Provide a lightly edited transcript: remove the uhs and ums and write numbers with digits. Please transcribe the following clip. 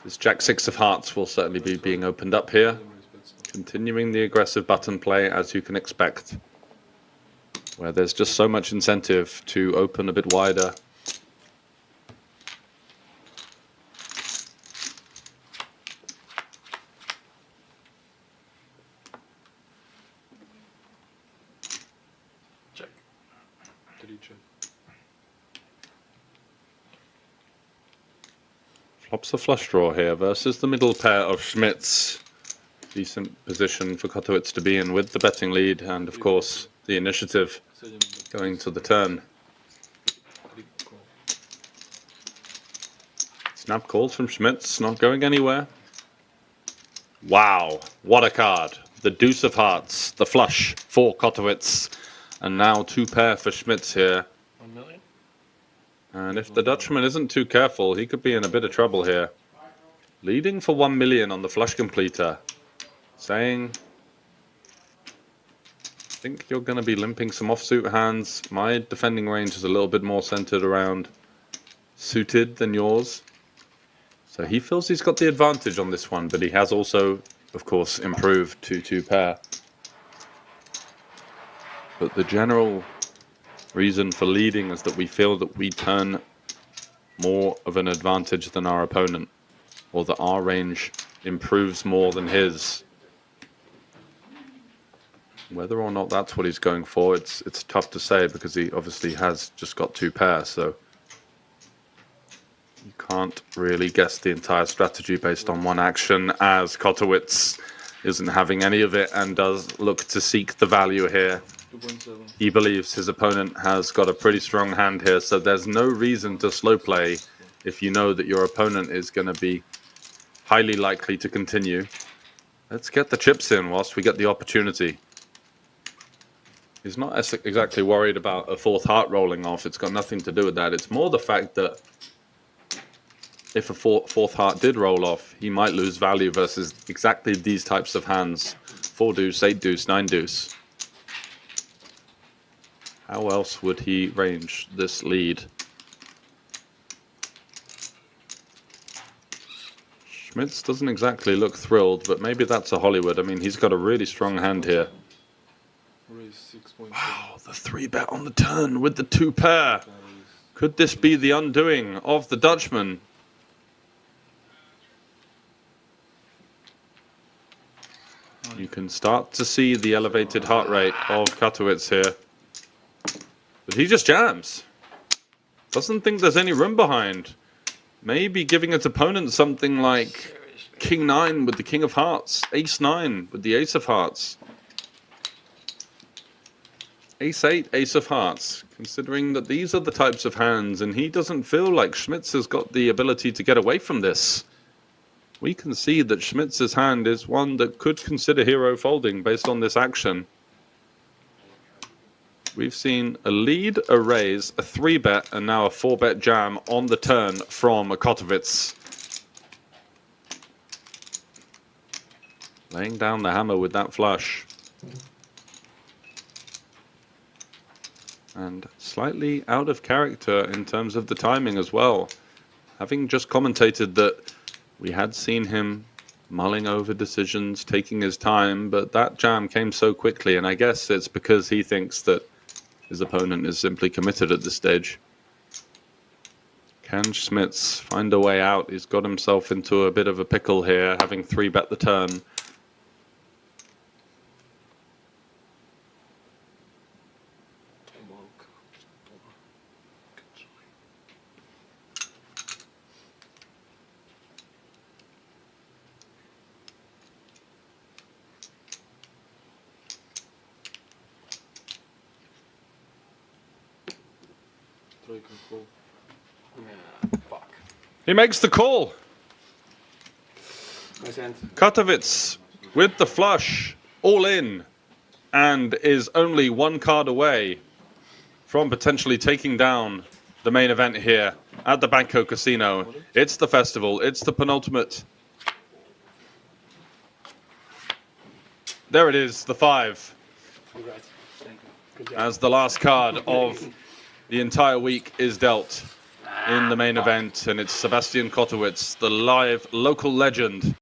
This Jack-6 of hearts will certainly be being opened up here. Continuing the aggressive button play, as you can expect, where there's just so much incentive to open a bit wider. Check. Did he check? Flops a flush draw here versus the middle pair of Smits. Decent position for Kotowicz to be in with the betting lead and, of course, the initiative going to the turn. Snap calls from Smits, not going anywhere. Wow, what a card. The deuce of hearts, the flush for Kotowicz. And now 2 pair for Smits here. 1 million? And if the Dutchman isn't too careful, he could be in a bit of trouble here. Leading for 1 million on the flush completer. Saying, I think you're going to be limping some offsuit hands. My defending range is a little bit more centered around suited than yours. So he feels he's got the advantage on this one, but he has also, of course, improved to 2 pair. But the general reason for leading is that we feel that we turn more of an advantage than our opponent, or that our range improves more than his. Whether or not that's what he's going for, it's tough to say, because he obviously has just got 2 pair, so you can't really guess the entire strategy based on one action, as Kotowicz isn't having any of it and does look to seek the value here. 2.7. He believes his opponent has got a pretty strong hand here, so there's no reason to slow play if you know that your opponent is going to be highly likely to continue. Let's get the chips in whilst we get the opportunity. He's not exactly worried about a 4th heart rolling off. It's got nothing to do with that. It's more the fact that if a 4th heart did roll off, he might lose value versus exactly these types of hands. 4 deuce, 8 deuce, 9 deuce. How else would he range this lead? Smits doesn't exactly look thrilled, but maybe that's a Hollywood. I mean, he's got a really strong hand here. Wow, the 3-bet on the turn with the 2 pair. Could this be the undoing of the Dutchman? You can start to see the elevated heart rate of Kotowicz here. But he just jams. Doesn't think there's any room behind. Maybe giving its opponent something like King 9 with the King of Hearts, Ace 9 with the Ace of Hearts. Ace 8, Ace of Hearts, considering that these are the types of hands, and he doesn't feel like Smits has got the ability to get away from this. We can see that Smits' hand is one that could consider hero folding based on this action. We've seen a lead, a raise, a 3-bet, and now a 4-bet jam on the turn from Kotowicz. Laying down the hammer with that flush. And slightly out of character in terms of the timing as well. Having just commentated that we had seen him mulling over decisions, taking his time, but that jam came so quickly, and I guess it's because he thinks that his opponent is simply committed at this stage. Can Smits find a way out? He's got himself into a bit of a pickle here, having 3-bet the turn. Fuck. He makes the call. Nice hand. Kotowicz with the flush, all in, and is only 1 card away from potentially taking down the main event here at the Banco Casino. It's the festival. It's the penultimate. There it is, the 5. Congrats. Thank you. Good job. As the last card of the entire week is dealt. in the main event, and it's Sebastian Kotowicz, the live local legend.